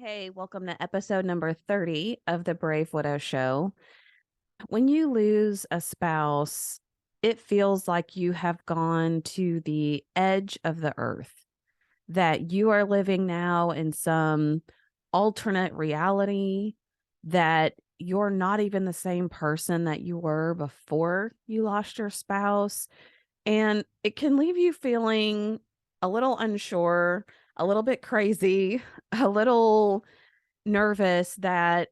Hey, welcome to episode number 30 of the Brave Widow Show. When you lose a spouse, it feels like you have gone to the edge of the earth, that you are living now in some alternate reality, that you're not even the same person that you were before you lost your spouse. And it can leave you feeling a little unsure, a little bit crazy, a little nervous that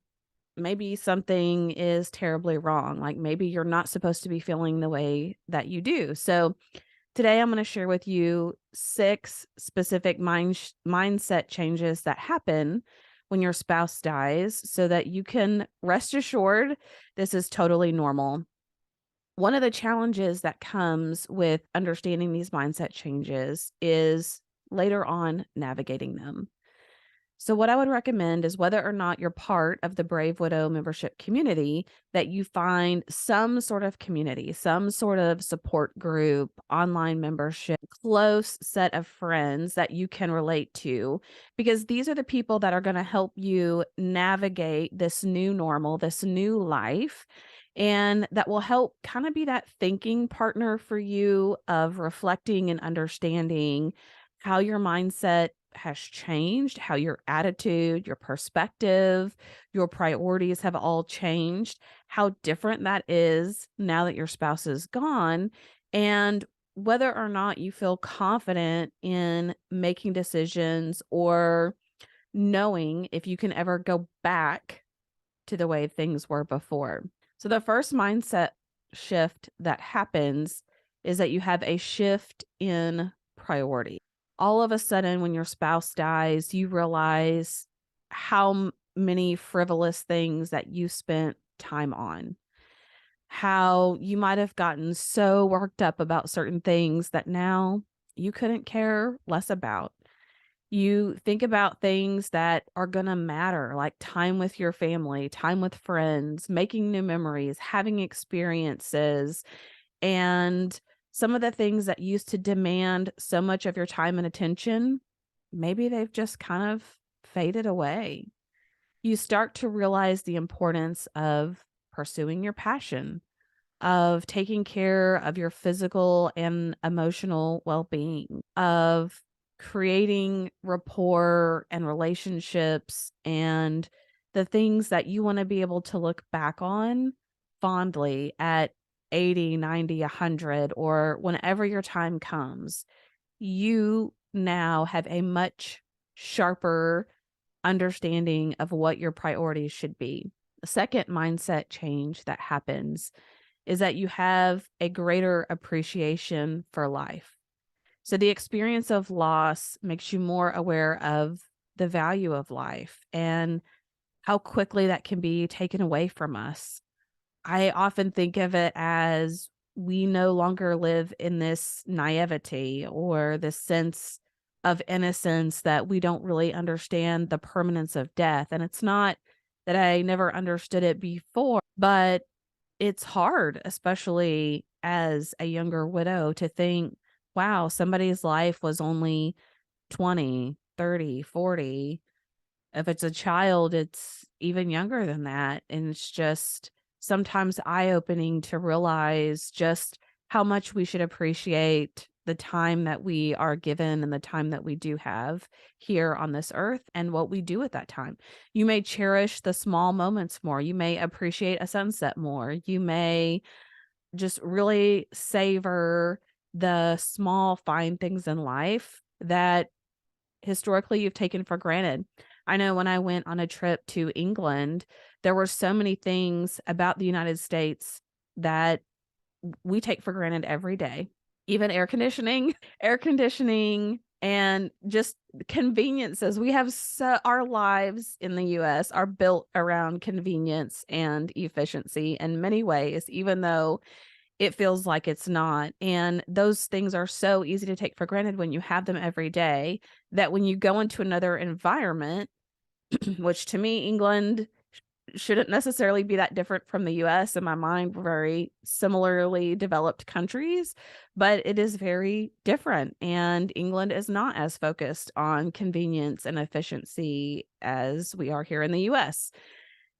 maybe something is terribly wrong. Like maybe you're not supposed to be feeling the way that you do. So, today I'm going to share with you six specific mindset changes that happen when your spouse dies so that you can rest assured this is totally normal. One of the challenges that comes with understanding these mindset changes is later on navigating them. So, what I would recommend is whether or not you're part of the Brave Widow membership community, that you find some sort of community, some sort of support group, online membership, close set of friends that you can relate to, because these are the people that are going to help you navigate this new normal, this new life. And that will help kind of be that thinking partner for you of reflecting and understanding how your mindset has changed, how your attitude, your perspective, your priorities have all changed, how different that is now that your spouse is gone, and whether or not you feel confident in making decisions or knowing if you can ever go back to the way things were before. So, the first mindset shift that happens is that you have a shift in priority. All of a sudden, when your spouse dies, you realize how many frivolous things that you spent time on, how you might have gotten so worked up about certain things that now you couldn't care less about. You think about things that are going to matter, like time with your family, time with friends, making new memories, having experiences, and some of the things that used to demand so much of your time and attention, maybe they've just kind of faded away. You start to realize the importance of pursuing your passion, of taking care of your physical and emotional well being, of creating rapport and relationships, and the things that you want to be able to look back on fondly at 80, 90, 100, or whenever your time comes. You now have a much sharper understanding of what your priorities should be. The second mindset change that happens is that you have a greater appreciation for life. So the experience of loss makes you more aware of the value of life and how quickly that can be taken away from us. I often think of it as we no longer live in this naivety or this sense of innocence that we don't really understand the permanence of death. And it's not that I never understood it before, but it's hard, especially as a younger widow, to think, wow, somebody's life was only 20, 30, 40. If it's a child, it's even younger than that. And it's just sometimes eye opening to realize just how much we should appreciate the time that we are given and the time that we do have here on this earth and what we do at that time. You may cherish the small moments more. You may appreciate a sunset more. You may just really savor the small, fine things in life that historically you've taken for granted. I know when I went on a trip to England, there were so many things about the United States that we take for granted every day. Even air conditioning and just conveniences. We have our lives in the US are built around convenience and efficiency in many ways, even though it feels like it's not. And those things are so easy to take for granted when you have them every day, that when you go into another environment, which to me, England shouldn't necessarily be that different from the US. In my mind, we're very similarly developed countries, but it is very different. And England is not as focused on convenience and efficiency as we are here in the US.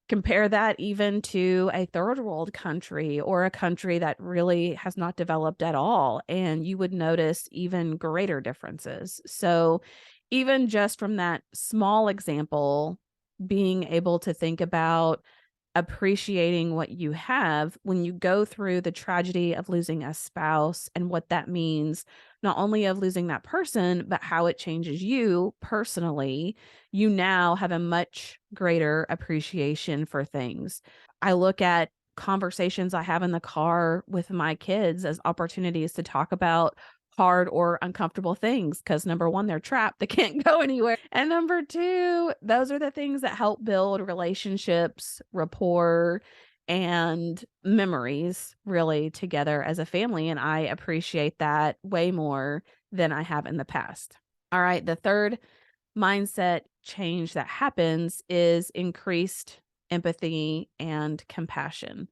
Compare that even to a third world country or a country that really has not developed at all, and you would notice even greater differences. So, even just from that small example, being able to think about appreciating what you have when you go through the tragedy of losing a spouse and what that means, not only of losing that person, but how it changes you personally, you now have a much greater appreciation for things. I look at conversations I have in the car with my kids as opportunities to talk about hard or uncomfortable things because number one, they're trapped, they can't go anywhere. And number two, those are the things that help build relationships, rapport, and memories really together as a family. And I appreciate that way more than I have in the past. All right. The third mindset change that happens is increased empathy and compassion.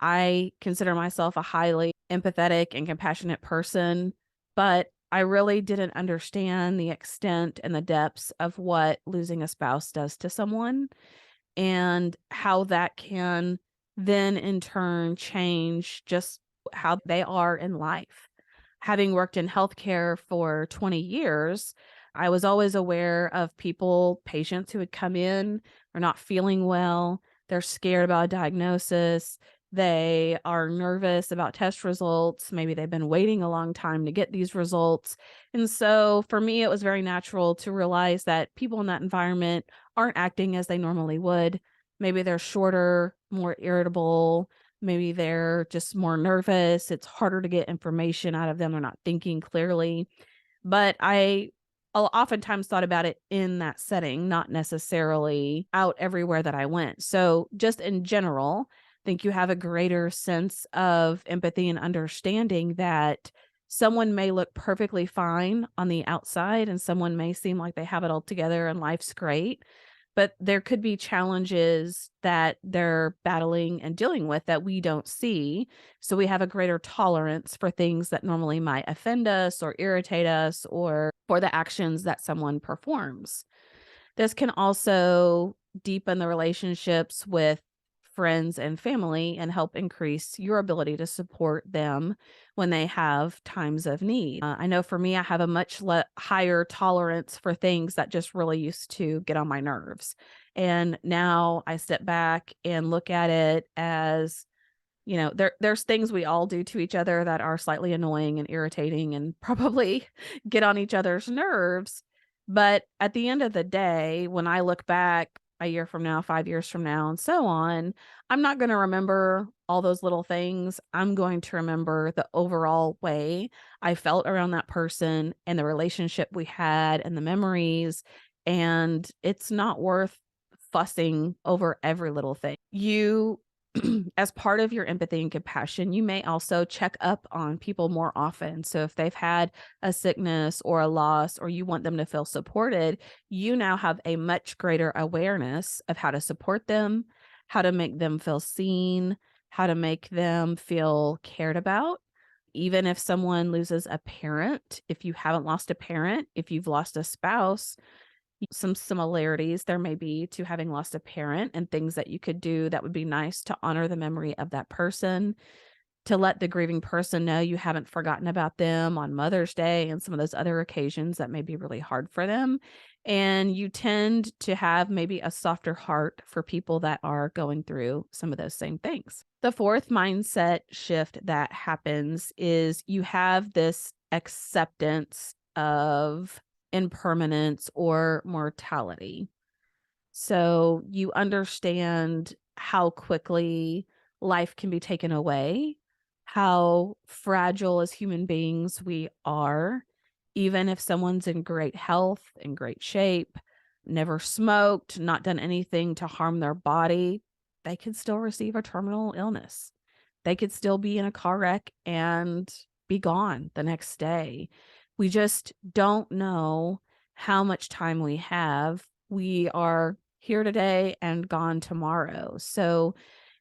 I consider myself a highly empathetic and compassionate person, but I really didn't understand the extent and the depths of what losing a spouse does to someone and how that can then in turn change just how they are in life. Having worked in healthcare for 20 years, I was always aware of people, patients who would come in, are not feeling well, they're scared about a diagnosis, they are nervous about test results, maybe they've been waiting a long time to get these results. And so for me, it was very natural to realize that people in that environment aren't acting as they normally would. Maybe they're shorter, more irritable, maybe they're just more nervous. It's harder to get information out of them. They're not thinking clearly. But oftentimes thought about it in that setting, not necessarily out everywhere that I went. So, just in general, I think you have a greater sense of empathy and understanding that someone may look perfectly fine on the outside and someone may seem like they have it all together and life's great. But there could be challenges that they're battling and dealing with that we don't see. So we have a greater tolerance for things that normally might offend us or irritate us or for the actions that someone performs. This can also deepen the relationships with friends and family and help increase your ability to support them when they have times of need. I know for me, I have a much higher tolerance for things that just really used to get on my nerves. And now I step back and look at it as there's things we all do to each other that are slightly annoying and irritating and probably get on each other's nerves. But at the end of the day, when I look back a year from now, 5 years from now, and so on, I'm not going to remember all those little things. I'm going to remember the overall way I felt around that person and the relationship we had and the memories. And it's not worth fussing over every little thing. You as part of your empathy and compassion, you may also check up on people more often. So if they've had a sickness or a loss, or you want them to feel supported, you now have a much greater awareness of how to support them, how to make them feel seen, how to make them feel cared about. Even if someone loses a parent, if you haven't lost a parent, if you've lost a spouse, some similarities there may be to having lost a parent and things that you could do that would be nice to honor the memory of that person, to let the grieving person know you haven't forgotten about them on Mother's Day and some of those other occasions that may be really hard for them. And you tend to have maybe a softer heart for people that are going through some of those same things. The fourth mindset shift that happens is you have this acceptance of impermanence or mortality. So you understand how quickly life can be taken away, how fragile as human beings we are, even if someone's in great health, in great shape, never smoked, not done anything to harm their body, they could still receive a terminal illness. They could still be in a car wreck and be gone the next day. We just don't know how much time we have. We are here today and gone tomorrow. So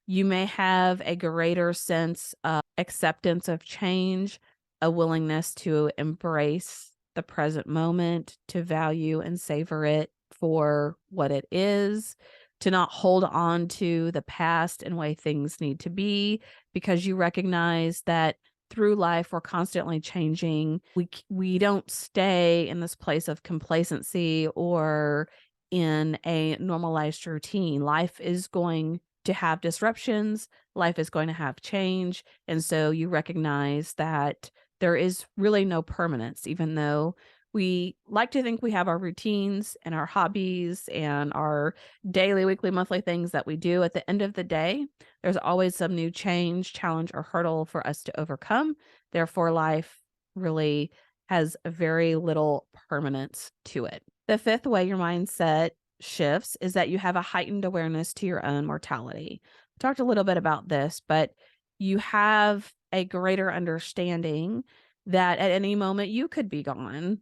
you may have a greater sense of acceptance of change, a willingness to embrace the present moment, to value and savor it for what it is, to not hold on to the past and way things need to be, because you recognize that through life we're constantly changing. We don't stay in this place of complacency or in a normalized routine. Life is going to have disruptions, life is going to have change. And so you recognize that there is really no permanence, even though we like to think we have our routines and our hobbies and our daily, weekly, monthly things that we do. At the end of the day, there's always some new change, challenge, or hurdle for us to overcome. Therefore, life really has very little permanence to it. The fifth way your mindset shifts is that you have a heightened awareness to your own mortality. We talked a little bit about this, but you have a greater understanding that at any moment you could be gone,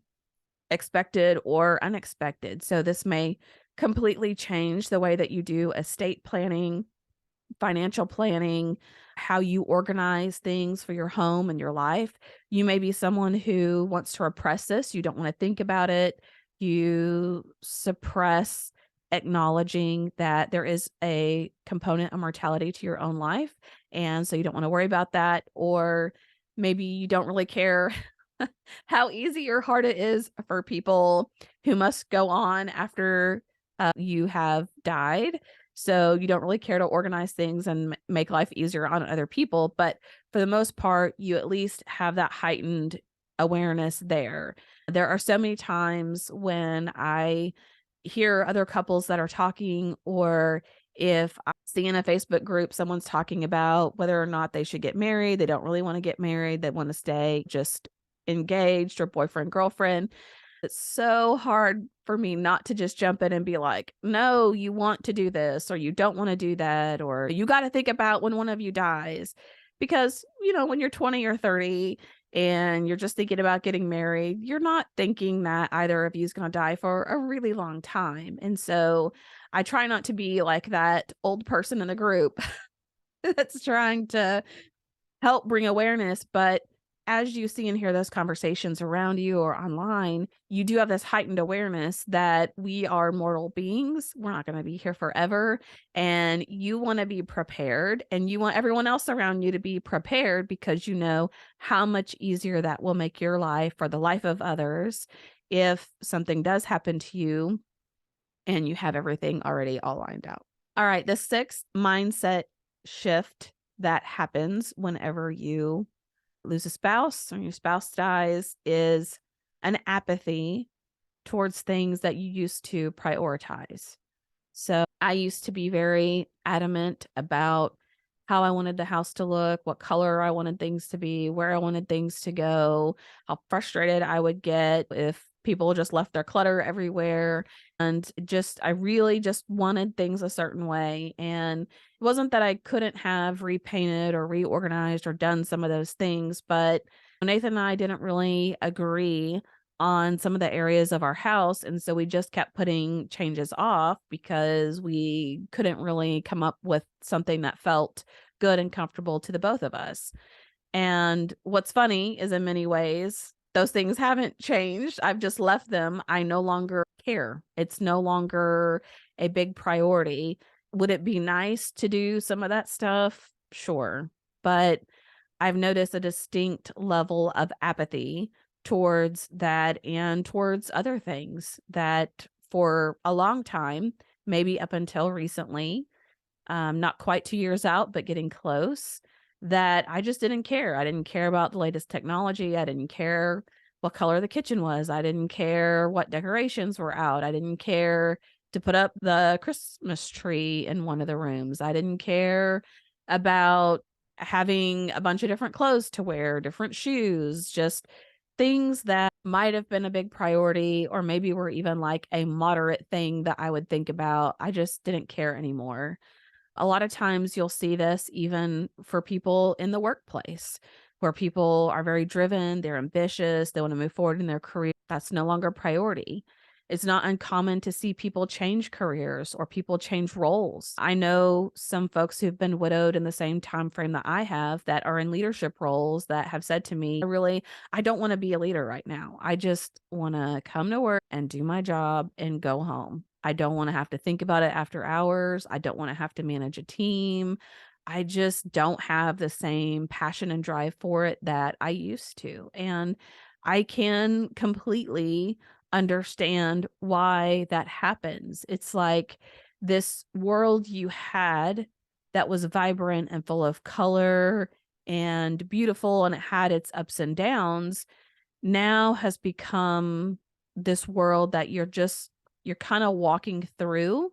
expected or unexpected. So this may completely change the way that you do estate planning, financial planning, how you organize things for your home and your life. You may be someone who wants to repress this. You don't want to think about it. You suppress acknowledging that there is a component of mortality to your own life. And so you don't want to worry about that. Or maybe you don't really care how easy or hard it is for people who must go on after you have died. So you don't really care to organize things and make life easier on other people. But for the most part, you at least have that heightened awareness there. There are so many times when I hear other couples that are talking, or if I see in a Facebook group someone's talking about whether or not they should get married, they don't really want to get married, they want to stay just engaged or boyfriend, girlfriend. It's so hard for me not to just jump in and be like, no, you want to do this, or you don't want to do that, or you got to think about when one of you dies. Because, when you're 20 or 30 and you're just thinking about getting married, you're not thinking that either of you is going to die for a really long time. And so I try not to be like that old person in the group that's trying to help bring awareness. But as you see and hear those conversations around you or online, you do have this heightened awareness that we are mortal beings. We're not going to be here forever. And you want to be prepared, and you want everyone else around you to be prepared, because you know how much easier that will make your life or the life of others if something does happen to you and you have everything already all lined out. All right. The sixth mindset shift that happens whenever you lose a spouse or your spouse dies is an apathy towards things that you used to prioritize. So I used to be very adamant about how I wanted the house to look, what color I wanted things to be, where I wanted things to go, how frustrated I would get if people just left their clutter everywhere. And I really just wanted things a certain way. And it wasn't that I couldn't have repainted or reorganized or done some of those things, but Nathan and I didn't really agree on some of the areas of our house. And so we just kept putting changes off because we couldn't really come up with something that felt good and comfortable to the both of us. And what's funny is, in many ways, those things haven't changed. I've just left them. I no longer care. It's no longer a big priority. Would it be nice to do some of that stuff? Sure. But I've noticed a distinct level of apathy towards that and towards other things that for a long time, maybe up until recently, not quite 2 years out, but getting close, that I just didn't care. I didn't care about the latest technology. I didn't care what color the kitchen was. I didn't care what decorations were out. I didn't care to put up the Christmas tree in one of the rooms. I didn't care about having a bunch of different clothes to wear, different shoes, just things that might have been a big priority, or maybe were even like a moderate thing that I would think about. I just didn't care anymore. A lot of times you'll see this even for people in the workplace, where people are very driven, they're ambitious, they want to move forward in their career. That's no longer a priority. It's not uncommon to see people change careers or people change roles. I know some folks who've been widowed in the same time frame that I have that are in leadership roles that have said to me, I don't want to be a leader right now. I just want to come to work and do my job and go home. I don't want to have to think about it after hours. I don't want to have to manage a team. I just don't have the same passion and drive for it that I used to. And I can completely understand why that happens. It's like this world you had that was vibrant and full of color and beautiful, and it had its ups and downs, now has become this world that you're kind of walking through.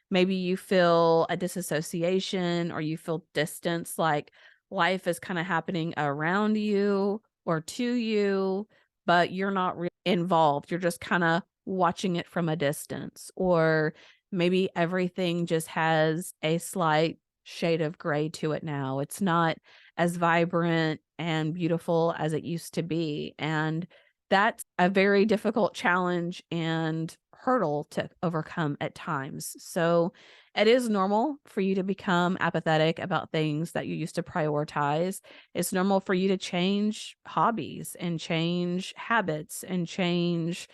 Maybe you feel a disassociation or you feel distance, like life is kind of happening around you or to you, but you're not really involved. You're just kind of watching it from a distance. Or maybe everything just has a slight shade of gray to it now. It's not as vibrant and beautiful as it used to be. And that's a very difficult challenge and hurdle to overcome at times. So it is normal for you to become apathetic about things that you used to prioritize. It's normal for you to change hobbies and change habits and change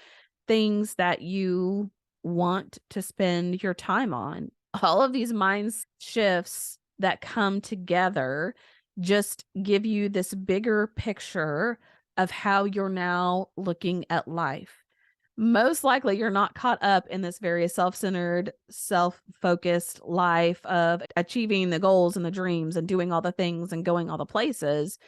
things that you want to spend your time on. All of these mind shifts that come together just give you this bigger picture of how you're now looking at life. Most likely you're not caught up in this very self-centered, self-focused life of achieving the goals and the dreams and doing all the things and going all the places.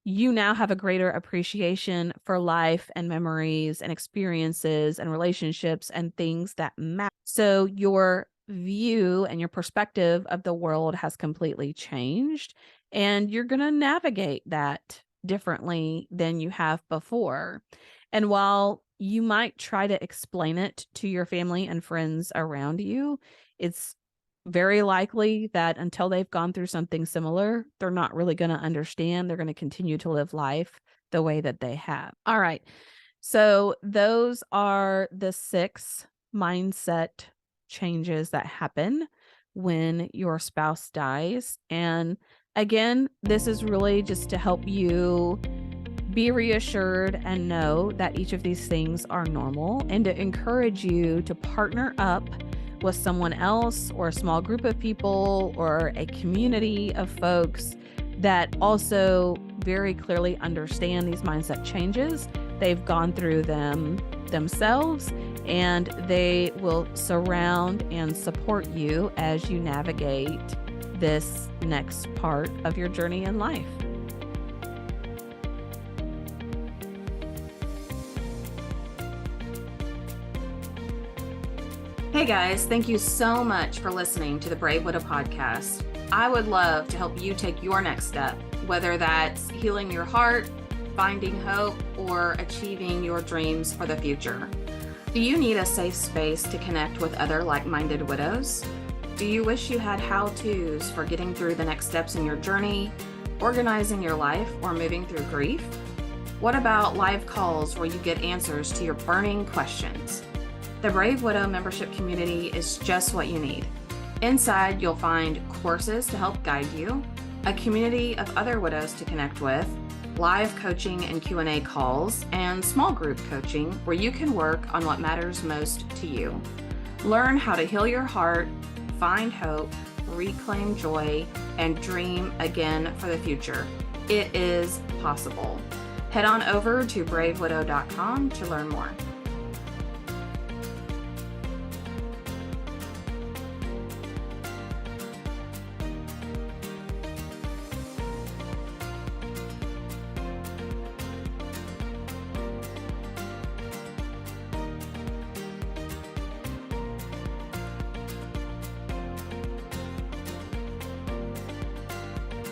You now have a greater appreciation for life and memories and experiences and relationships and things that matter. So your view and your perspective of the world has completely changed, and you're going to navigate that differently than you have before. And while you might try to explain it to your family and friends around you, it's very likely that until they've gone through something similar, they're not really going to understand. They're going to continue to live life the way that they have. All right. So those are the 6 mindset changes that happen when your spouse dies. And again, this is really just to help you be reassured and know that each of these things are normal, and to encourage you to partner up with someone else or a small group of people or a community of folks that also very clearly understand these mindset changes. They've gone through them themselves, and they will surround and support you as you navigate this next part of your journey in life. Hey guys, thank you so much for listening to the Brave Widow podcast. I would love to help you take your next step, whether that's healing your heart, finding hope, or achieving your dreams for the future. Do you need a safe space to connect with other like-minded widows? Do you wish you had how-tos for getting through the next steps in your journey, organizing your life, or moving through grief? What about live calls where you get answers to your burning questions? The Brave Widow membership community is just what you need. Inside, you'll find courses to help guide you, a community of other widows to connect with, live coaching and Q&A calls, and small group coaching where you can work on what matters most to you. Learn how to heal your heart, find hope, reclaim joy, and dream again for the future. It is possible. Head on over to bravewidow.com to learn more.